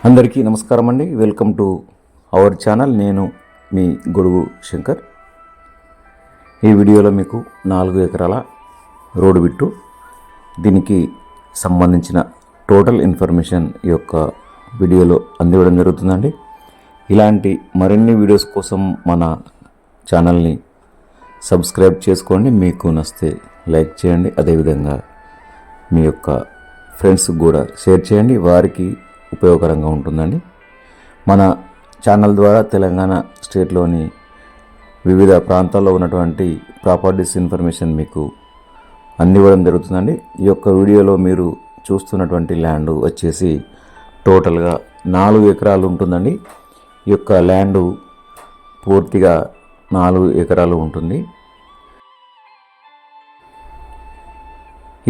అందరికీ నమస్కారం అండి. Welcome to our channel. నేను మీ గొడుగు శంకర్. ఈ వీడియోలో మీకు 4 ఎకరాల రోడ్డు బిట్టు, దీనికి సంబంధించిన టోటల్ ఇన్ఫర్మేషన్ ఈ యొక్క వీడియోలో అందివ్వడం జరుగుతుందండి. ఇలాంటి మరిన్ని వీడియోస్ కోసం మన ఛానల్ని సబ్స్క్రైబ్ చేసుకోండి. మీకు నచ్చితే లైక్ చేయండి. అదేవిధంగా మీ యొక్క ఫ్రెండ్స్కి కూడా షేర్ చేయండి, వారికి ఉపయోగకరంగా ఉంటుందండి. మన ఛానల్ ద్వారా తెలంగాణ స్టేట్లోని వివిధ ప్రాంతాల్లో ఉన్నటువంటి ప్రాపర్టీస్ ఇన్ఫర్మేషన్ మీకు అందివ్వడం జరుగుతుందండి. ఈ యొక్క వీడియోలో మీరు చూస్తున్నటువంటి ల్యాండ్ వచ్చేసి టోటల్గా 4 ఎకరాలు ఉంటుందండి. ఈ యొక్క ల్యాండ్ పూర్తిగా 4 ఎకరాలు ఉంటుంది.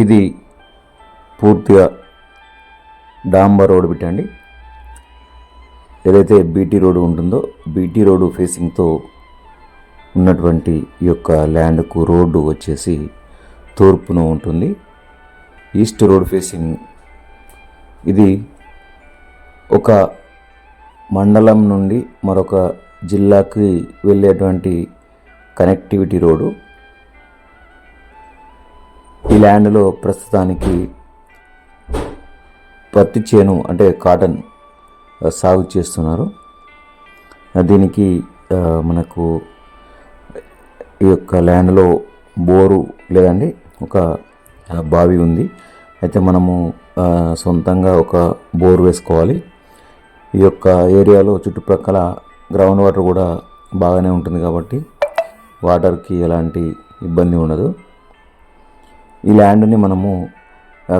ఇది పూర్తిగా డాంబర్ రోడ్ పెట్టండి. ఏదైతే బీటీ రోడ్డు ఉంటుందో బీటీ రోడ్డు ఫేసింగ్తో ఉన్నటువంటి ఈ యొక్క ల్యాండ్కు రోడ్డు వచ్చేసి తూర్పున ఉంటుంది. East road facing. ఇది ఒక మండలం నుండి మరొక జిల్లాకి వెళ్ళేటువంటి కనెక్టివిటీ రోడ్డు. ఈ ల్యాండ్లో ప్రస్తుతానికి పత్తి చేను అంటే కాటన్ సాగు చేస్తున్నారు. దీనికి మనకు ఈ యొక్క ల్యాండ్లో బోరు లేదండి, ఒక బావి ఉంది. అయితే మనము సొంతంగా ఒక బోరు వేసుకోవాలి. ఈ యొక్క ఏరియాలో చుట్టుప్రక్కల గ్రౌండ్ వాటర్ కూడా బాగానే ఉంటుంది కాబట్టి వాటర్కి ఎలాంటి ఇబ్బంది ఉండదు. ఈ ల్యాండ్ని మనము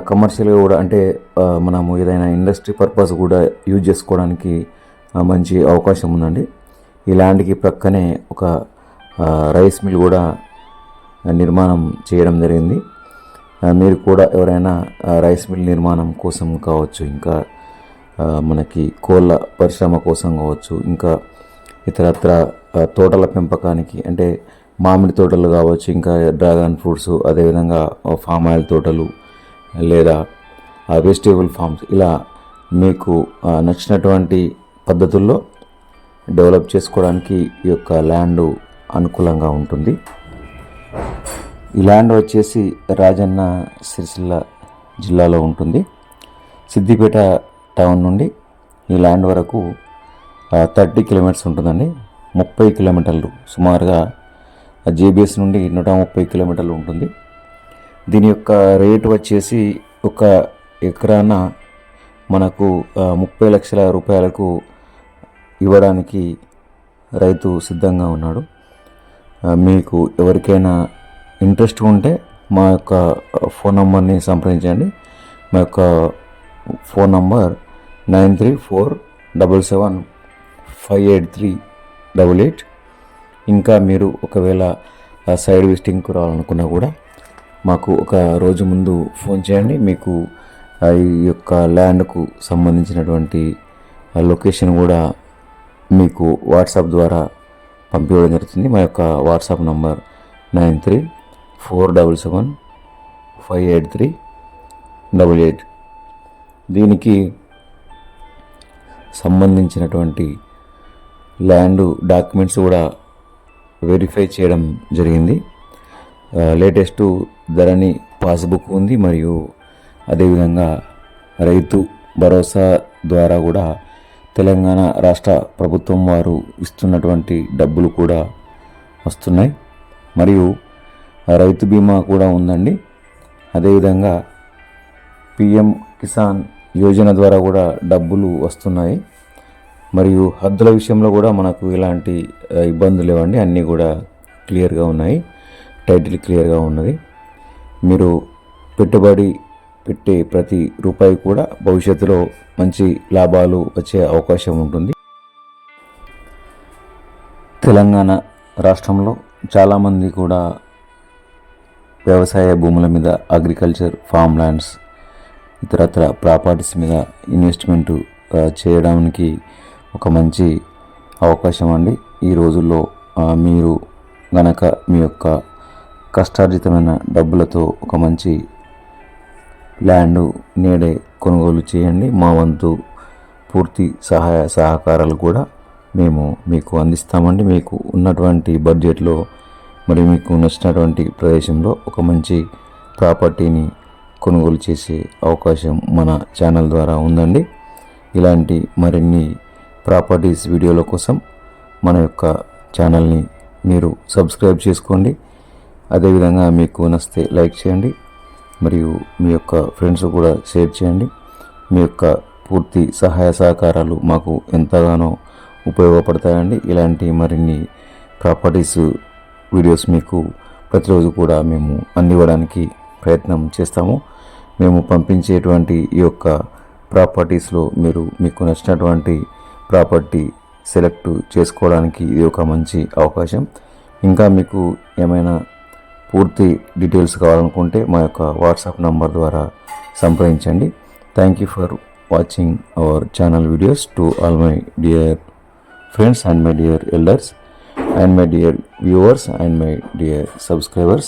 కమర్షియల్గా కూడా అంటే మనము ఏదైనా ఇండస్ట్రీ పర్పస్ కూడా యూజ్ చేసుకోవడానికి మంచి అవకాశం ఉందండి. ఈ ల్యాండ్కి ప్రక్కనే ఒక రైస్ మిల్ కూడా నిర్మాణం చేయడం జరిగింది. మీరు కూడా ఎవరైనా రైస్ మిల్ నిర్మాణం కోసం కావచ్చు, ఇంకా మనకి కోళ్ళ పరిశ్రమ కోసం కావచ్చు, ఇంకా ఇతరత్ర తోటల పెంపకానికి అంటే మామిడి తోటలు కావచ్చు, ఇంకా డ్రాగన్ ఫ్రూట్స్, అదేవిధంగా ఫామ్ ఆయిల్ తోటలు లేదా వెజిటేబుల్ ఫార్మ్స్, ఇలా మీకు నచ్చినటువంటి పద్ధతుల్లో డెవలప్ చేసుకోవడానికి ఈ యొక్క ల్యాండ్ అనుకూలంగా ఉంటుంది. ఈ ల్యాండ్ వచ్చేసి రాజన్న సిరిసిల్ల జిల్లాలో ఉంటుంది. సిద్దిపేట టౌన్ నుండి ఈ ల్యాండ్ వరకు 30 కిలోమీటర్స్ ఉంటుందండి. 30 కిలోమీటర్లు సుమారుగా జేబీఎస్ నుండి 130 కిలోమీటర్లు ఉంటుంది. దీని యొక్క రేటు వచ్చేసి ఒక ఎకరాన మనకు 30 లక్షల రూపాయలకు ఇవ్వడానికి రైతు సిద్ధంగా ఉన్నాడు. మీకు ఎవరికైనా ఇంట్రెస్ట్ ఉంటే మా యొక్క ఫోన్ నంబర్ని సంప్రదించండి. మా యొక్క ఫోన్ నంబర్ 9347758388. ఇంకా మీరు ఒకవేళ సైడ్ విజిటింగ్కి రావాలనుకున్నా కూడా మాకు ఒక రోజు ముందు ఫోన్ చేయండి. మీకు ఈ యొక్క ల్యాండ్కు సంబంధించినటువంటి లొకేషన్ కూడా మీకు వాట్సాప్ ద్వారా పంపించడం జరుగుతుంది. మా యొక్క వాట్సాప్ నంబర్ 9347758388. దీనికి సంబంధించినటువంటి ల్యాండ్ డాక్యుమెంట్స్ కూడా వెరిఫై చేయడం జరిగింది. లేటెస్ట్ ధరణి పాస్బుక్ ఉంది, మరియు అదేవిధంగా రైతు భరోసా ద్వారా కూడా తెలంగాణ రాష్ట్ర ప్రభుత్వం వారు ఇస్తున్నటువంటి డబ్బులు కూడా వస్తున్నాయి, మరియు రైతు బీమా కూడా ఉందండి. అదేవిధంగా పిఎం కిసాన్ యోజన ద్వారా కూడా డబ్బులు వస్తున్నాయి, మరియు హద్దుల విషయంలో కూడా మనకు ఎలాంటి ఇబ్బందులు లేవండి. అన్నీ కూడా క్లియర్గా ఉన్నాయి. టైటిల్ క్లియర్గా ఉన్నది. మీరు పెట్టుబడి పెట్టే ప్రతి రూపాయి కూడా భవిష్యత్తులో మంచి లాభాలు వచ్చే అవకాశం ఉంటుంది. తెలంగాణ రాష్ట్రంలో చాలామంది కూడా వ్యవసాయ భూముల మీద, అగ్రికల్చర్, ఫామ్ ల్యాండ్స్, ఇతరత్ర ప్రాపర్టీస్ మీద ఇన్వెస్ట్మెంట్ చేయడానికి ఒక మంచి అవకాశం అండి. ఈ రోజుల్లో మీరు గనక మీ యొక్క కష్టార్జితమైన డబ్బులతో ఒక మంచి ల్యాండ్ నేడే కొనుగోలు చేయండి. మా వంతు పూర్తి సహాయ సహకారాలు కూడా మేము మీకు అందిస్తామండి. మీకు ఉన్నటువంటి బడ్జెట్లో మరి మీకు నచ్చినటువంటి ప్రదేశంలో ఒక మంచి ప్రాపర్టీని కొనుగోలు చేసే అవకాశం మన ఛానల్ ద్వారా ఉందండి. ఇలాంటి మరిన్ని ప్రాపర్టీస్ వీడియోల కోసం మన యొక్క ఛానల్ని మీరు సబ్స్క్రైబ్ చేసుకోండి. అదేవిధంగా మీకు నచ్చితే లైక్ చేయండి, మరియు మీ యొక్క ఫ్రెండ్స్ కూడా షేర్ చేయండి. మీ యొక్క పూర్తి సహాయ సహకారాలు మాకు ఎంతగానో ఉపయోగపడతాయండి. ఇలాంటి మరిన్ని ప్రాపర్టీస్ వీడియోస్ మీకు ప్రతిరోజు కూడా మేము అందివ్వడానికి ప్రయత్నం చేస్తాము. మేము పంపించేటువంటి ఈ యొక్క ప్రాపర్టీస్లో మీకు నచ్చినటువంటి ప్రాపర్టీ సెలెక్ట్ చేసుకోవడానికి ఇది ఒక మంచి అవకాశం. ఇంకా మీకు ఏమైనా పూర్తి డీటెయిల్స్ కావాలనుకుంటే మా యొక్క వాట్సాప్ నంబర్ ద్వారా సంప్రదించండి. Thank you for watching our channel videos. To all my dear friends and my dear elders and my dear viewers and my dear subscribers,